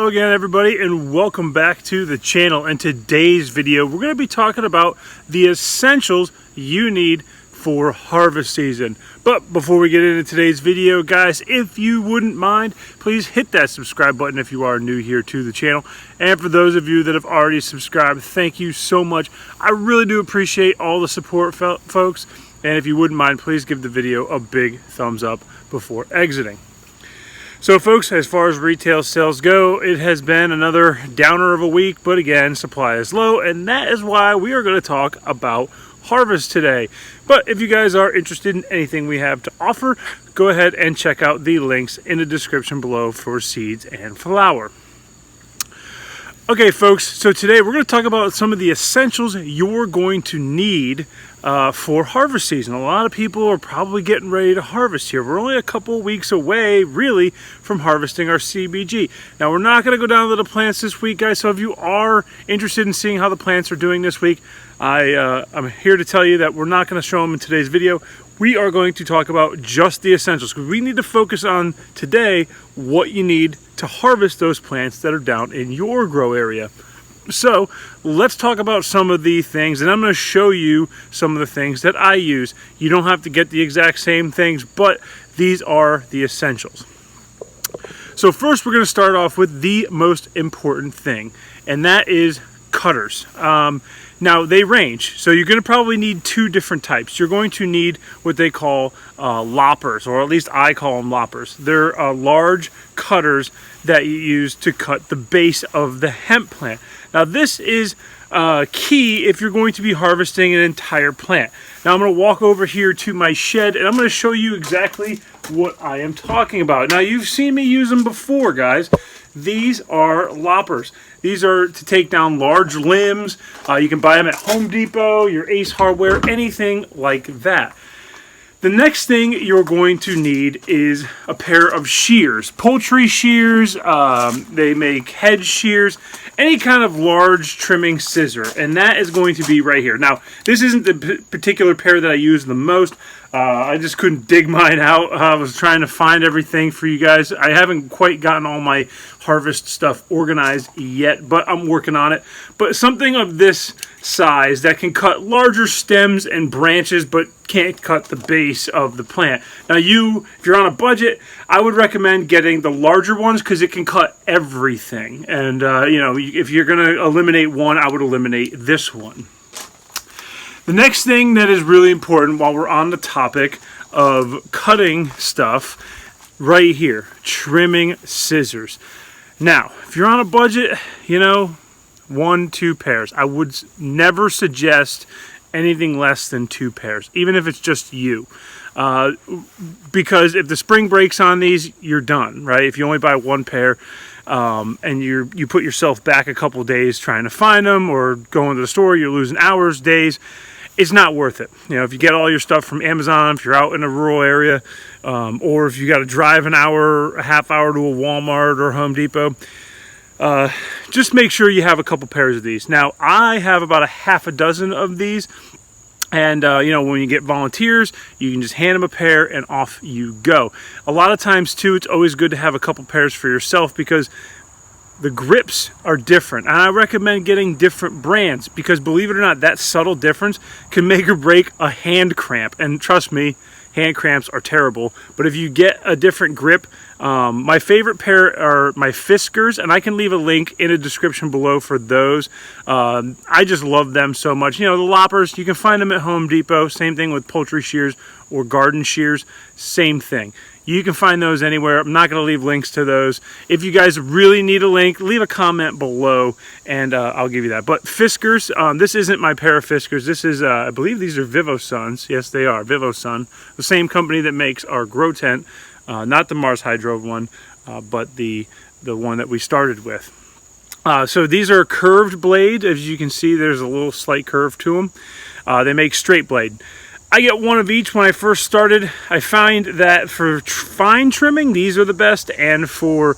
Hello again, everybody, and welcome back to the channel. In today's video, we're going to be talking about the essentials you need for harvest season. But before we get into today's video, guys, if you wouldn't mind, please hit that subscribe button if you are new here to the channel. And for those of you that have already subscribed, thank you so much. I really do appreciate all the support, folks. And if you wouldn't mind, please give the video a big thumbs up before exiting. So folks, as far as retail sales go, it has been another downer of a week, but again, supply is low, and that is why we are going to talk about harvest today. But if you guys are interested in anything we have to offer, go ahead and check out the links in the description below for seeds and flour. Okay folks, so today we're going to talk about some of the essentials you're going to need for harvest season. A lot of people are probably getting ready to harvest here. We're only a couple weeks away, really, from harvesting our CBG. Now, we're not going to go down to the plants this week, guys, so if you are interested in seeing how the plants are doing this week, I'm here to tell you that we're not going to show them in today's video. We are going to talk about just the essentials, because we need to focus on today what you need to harvest those plants that are down in your grow area. So let's talk about some of the things, and I'm going to show you some of the things that I use. You don't have to get the exact same things, but these are the essentials. So first, we're going to start off with the most important thing, and that is cutters. Now, they range, so you're going to probably need two different types. You're going to need what they call loppers, or at least I call them loppers. They're large cutters that you use to cut the base of the hemp plant. Now, this is key if you're going to be harvesting an entire plant. Now, I'm going to walk over here to my shed, and I'm going to show you exactly what I am talking about. Now, you've seen me use them before, guys. These are loppers. These are to take down large limbs. You can buy them at Home Depot, your Ace Hardware, anything like that. The next thing you're going to need is a pair of shears. Poultry shears, they make head shears, any kind of large trimming scissor, and that is going to be right here. Now, this isn't the particular pair that I use the most. I just couldn't dig mine out. I was trying to find everything for you guys. I haven't quite gotten all my harvest stuff organized yet, but I'm working on it. But something of this size that can cut larger stems and branches, but can't cut the base of the plant. Now, if you're on a budget, I would recommend getting the larger ones because it can cut everything. And if you're going to eliminate one, I would eliminate this one. The next thing that is really important while we're on the topic of cutting stuff, right here, trimming scissors. Now, if you're on a budget, 1-2 pairs. I would never suggest anything less than 2 pairs, even if it's just you. Because if the spring breaks on these, you're done, right? If you only buy 1 pair, and you put yourself back a couple days trying to find them, or going to the store, you're losing hours, days. It's not worth it. If you get all your stuff from Amazon, if you're out in a rural area, or if you got to drive a half hour to a Walmart or Home Depot, just make sure you have a couple pairs of these. Now, I have about a half a dozen of these, and when you get volunteers, you can just hand them a pair and off you go. A lot of times too, it's always good to have a couple pairs for yourself because the grips are different, and I recommend getting different brands because, believe it or not, that subtle difference can make or break a hand cramp. And trust me, hand cramps are terrible. But if you get a different grip, my favorite pair are my Fiskars, and I can leave a link in a description below for those. I just love them so much. The loppers, you can find them at Home Depot. Same thing with poultry shears or garden shears. Same thing. You can find those anywhere. I'm not going to leave links to those. If you guys really need a link, leave a comment below, and I'll give you that. But Fiskars, this isn't my pair of Fiskars. This is, I believe these are VivoSuns. Yes, they are, VivoSun. The same company that makes our grow tent. Not the Mars Hydro one, but the one that we started with. So these are curved blade. As you can see, there's a little slight curve to them. They make straight blade. I get one of each when I first started. I find that for fine trimming, these are the best, and for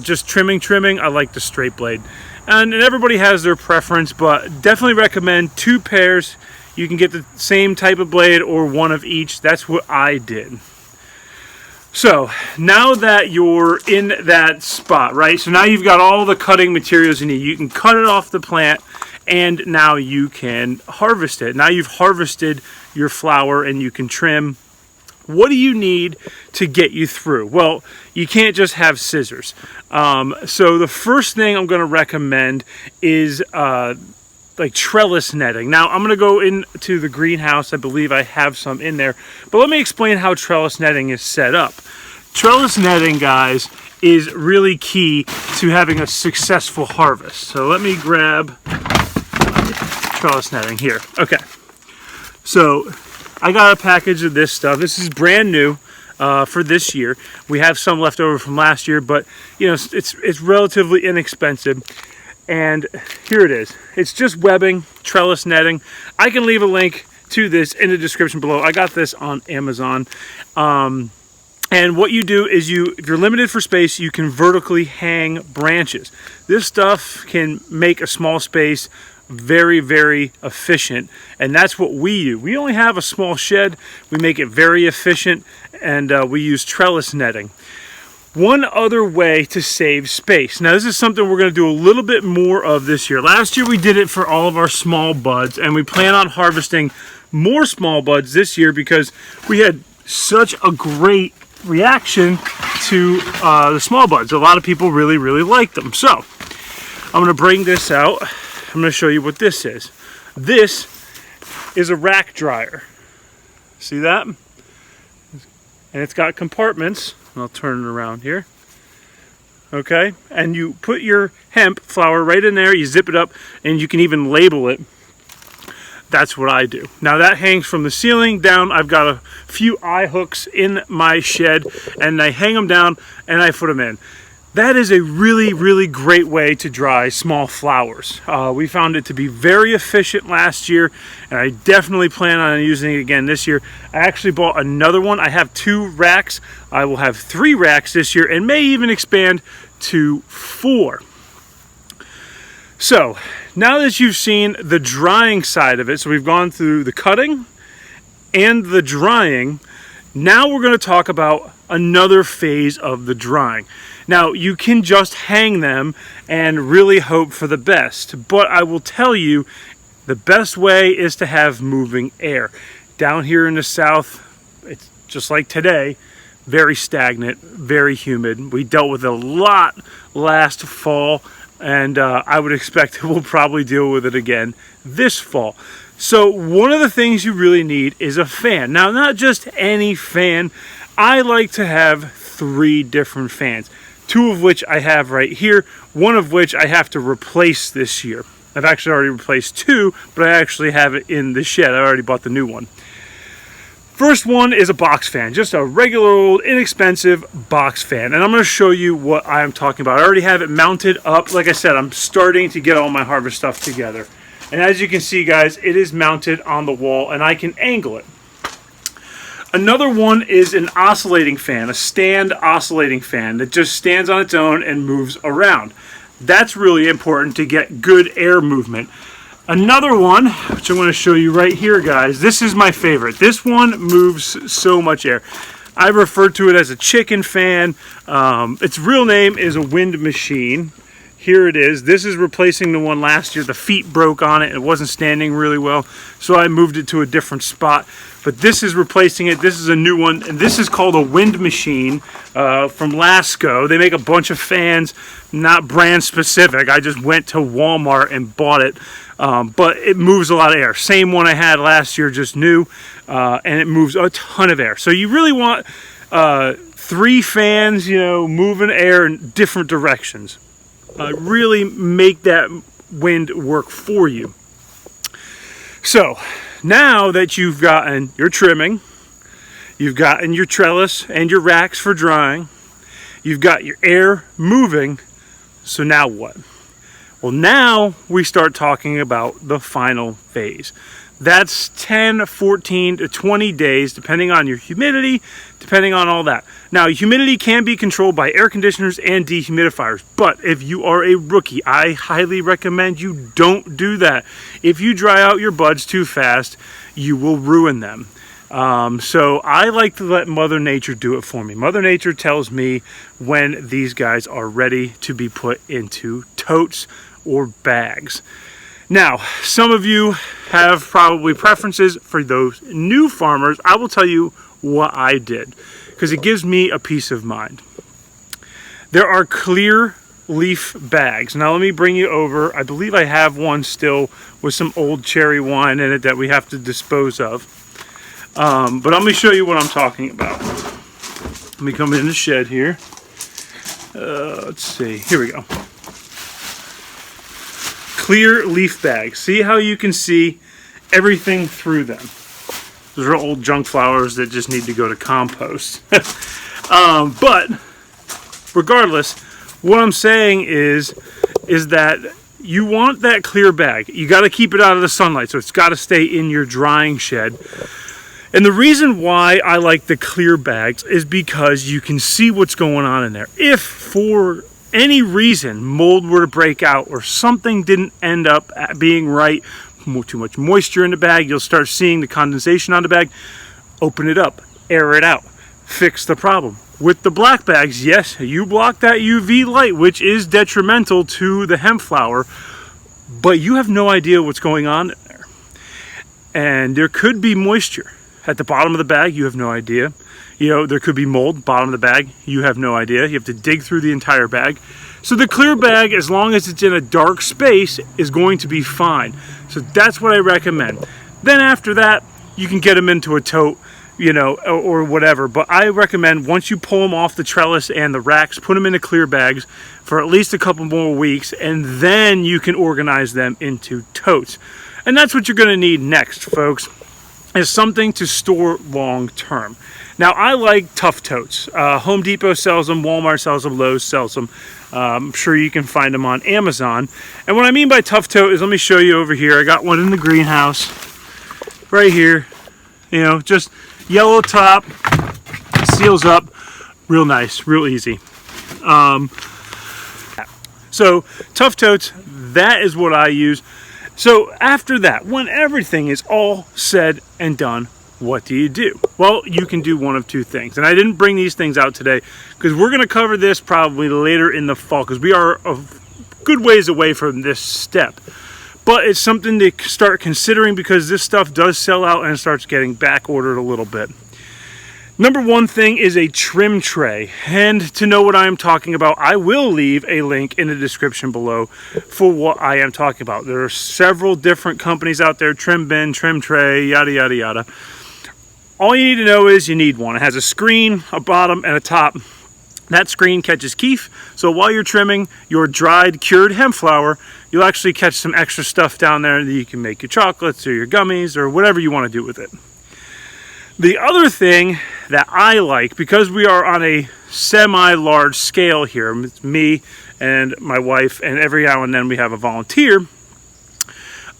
just trimming, I like the straight blade. And everybody has their preference, but definitely recommend 2 pairs. You can get the same type of blade or one of each. That's what I did. So now that you're in that spot, right? So now you've got all the cutting materials you need. You can cut it off the plant, and now you can harvest it. Now you've harvested your flower and you can trim. What do you need to get you through? Well, you can't just have scissors. So the first thing I'm going to recommend is like trellis netting. Now I'm going to go into the greenhouse. I believe I have some in there, but let me explain how trellis netting is set up. Trellis netting, guys, is really key to having a successful harvest. So let me grab trellis netting here. Okay, so I got a package of this stuff. This is brand new for this year. We have some left over from last year, but you know, it's relatively inexpensive. And here it is. It's just webbing, trellis netting. I can leave a link to this in the description below. I got this on Amazon. And what you do is if you're limited for space, you can vertically hang branches. This stuff can make a small space very, very efficient, and that's what we do. We only have a small shed. We make it very efficient, and we use trellis netting. One other way to save space. Now this is something we're going to do a little bit more of this year. Last year we did it for all of our small buds, and we plan on harvesting more small buds this year because we had such a great reaction to the small buds. A lot of people really, really like them. So I'm going to bring this out. I'm going to show you what this is. This is a rack dryer. See that? And it's got compartments. I'll turn it around here. Okay, and you put your hemp flower right in there, you zip it up, and you can even label it. That's what I do. Now that hangs from the ceiling down. I've got a few eye hooks in my shed, and I hang them down and I put them in. That is a really, really great way to dry small flowers. We found it to be very efficient last year, and I definitely plan on using it again this year. I actually bought another one. I have 2 racks. I will have 3 racks this year and may even expand to 4. So now that you've seen the drying side of it, so we've gone through the cutting and the drying, now we're going to talk about another phase of the drying. Now, you can just hang them and really hope for the best, but I will tell you, the best way is to have moving air. Down here in the south, it's just like today, very stagnant, very humid. We dealt with a lot last fall, and I would expect we'll probably deal with it again this fall. So one of the things you really need is a fan. Now, not just any fan. I like to have 3 different fans. 2 of which I have right here, 1 of which I have to replace this year. I've actually already replaced 2, but I actually have it in the shed. I already bought the new one. First one is a box fan, just a regular old inexpensive box fan. And I'm going to show you what I'm talking about. I already have it mounted up. Like I said, I'm starting to get all my harvest stuff together. And as you can see, guys, it is mounted on the wall, and I can angle it. Another one is an oscillating fan, a stand oscillating fan that just stands on its own and moves around. That's really important to get good air movement. Another one, which I'm going to show you right here, guys, this is my favorite. This one moves so much air. I refer to it as a chicken fan. Its real name is a wind machine. Here it is. This is replacing the one last year. The feet broke on it. It wasn't standing really well, so I moved it to a different spot. But this is replacing it. This is a new one, and this is called a wind machine from Lasco. They make a bunch of fans, not brand specific. I just went to Walmart and bought it, but it moves a lot of air. Same one I had last year, just new, and it moves a ton of air. So you really want 3 fans, you know, moving air in different directions. Really make that wind work for you. So now that you've gotten your trimming, you've gotten your trellis and your racks for drying, you've got your air moving, so now what? Well, now we start talking about the final phase. That's 10, 14 to 20 days, depending on your humidity, depending on all that. Now, humidity can be controlled by air conditioners and dehumidifiers, but if you are a rookie, I highly recommend you don't do that. If you dry out your buds too fast, you will ruin them. So I like to let Mother Nature do it for me. Mother Nature tells me when these guys are ready to be put into totes or bags. Now, some of you have probably preferences. For those new farmers, I will tell you what I did, because it gives me a peace of mind. There are clear leaf bags. Now let me bring you over. I believe I have one still with some old cherry wine in it that we have to dispose of. But let me show you what I'm talking about. Let me come in the shed here. Let's see. Here we go. Clear leaf bags. See how you can see everything through them. Those are old junk flowers that just need to go to compost. But regardless, what I'm saying is that you want that clear bag. You got to keep it out of the sunlight, so it's got to stay in your drying shed. And the reason why I like the clear bags is because you can see what's going on in there. If for any reason mold were to break out or something didn't end up being right, too much moisture in the bag, you'll start seeing the condensation on the bag. Open it up, air it out, fix the problem. With the black bags, yes, you block that UV light, which is detrimental to the hemp flower, but you have no idea what's going on in there. And there could be moisture. At the bottom of the bag, you have no idea. You know, there could be mold, bottom of the bag, you have no idea. You have to dig through the entire bag. So the clear bag, as long as it's in a dark space, is going to be fine. So that's what I recommend. Then after that, you can get them into a tote, you know, or whatever. But I recommend once you pull them off the trellis and the racks, put them into clear bags for at least a couple more weeks, and then you can organize them into totes. And that's what you're going to need next, folks, is something to store long term. Now, I like tough totes. Home Depot sells them, Walmart sells them, Lowe's sells them. I'm sure you can find them on Amazon. And what I mean by tough tote is, let me show you over here. I got one in the greenhouse right here. You know, just yellow top, seals up, real nice, real easy. So tough totes, that is what I use. So after that, when everything is all said and done, what do? Well, you can do one of two things. And I didn't bring these things out today because we're going to cover this probably later in the fall, because we are a good ways away from this step. But it's something to start considering, because this stuff does sell out and it starts getting back ordered a little bit. Number one thing is a trim tray. And to know what I am talking about, I will leave a link in the description below for what I am talking about. There are several different companies out there: trim bin, trim tray, yada, yada, yada. All you need to know is you need one. It has a screen, a bottom, and a top. That screen catches keef, so while you're trimming your dried, cured hemp flower, you'll actually catch some extra stuff down there that you can make your chocolates or your gummies or whatever you want to do with it. The other thing that I like, because we are on a semi-large scale here, it's me and my wife, and every now and then we have a volunteer,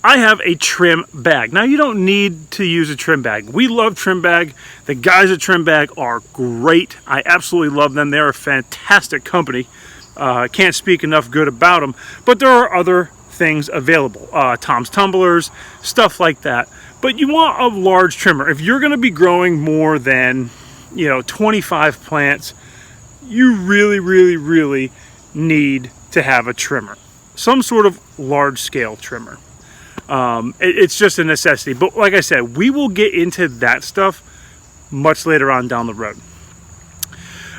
I have a trim bag. Now, you don't need to use a trim bag. We love Trim Bag. The guys at Trim Bag are great. I absolutely love them. They're a fantastic company. Can't speak enough good about them. But there are other things available. Tom's Tumblers, stuff like that. But you want a large trimmer. If you're going to be growing more than, 25 plants, you really, really, really need to have a trimmer. Some sort of large-scale trimmer. It's just a necessity. But like I said, we will get into that stuff much later on down the road.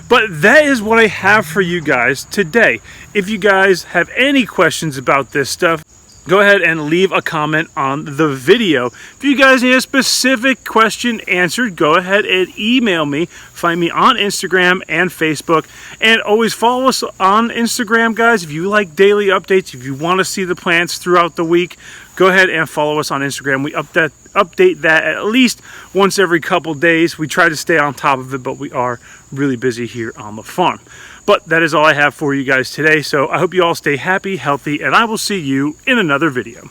But that is what I have for you guys today. If you guys have any questions about this stuff, go ahead and leave a comment on the video. If you guys need a specific question answered, go ahead and email me. Find me on Instagram and Facebook. And always follow us on Instagram, guys. If you like daily updates, if you want to see the plants throughout the week, go ahead and follow us on Instagram. We update that at least once every couple days. We try to stay on top of it, but we are really busy here on the farm. But that is all I have for you guys today. So I hope you all stay happy, healthy, and I will see you in another video.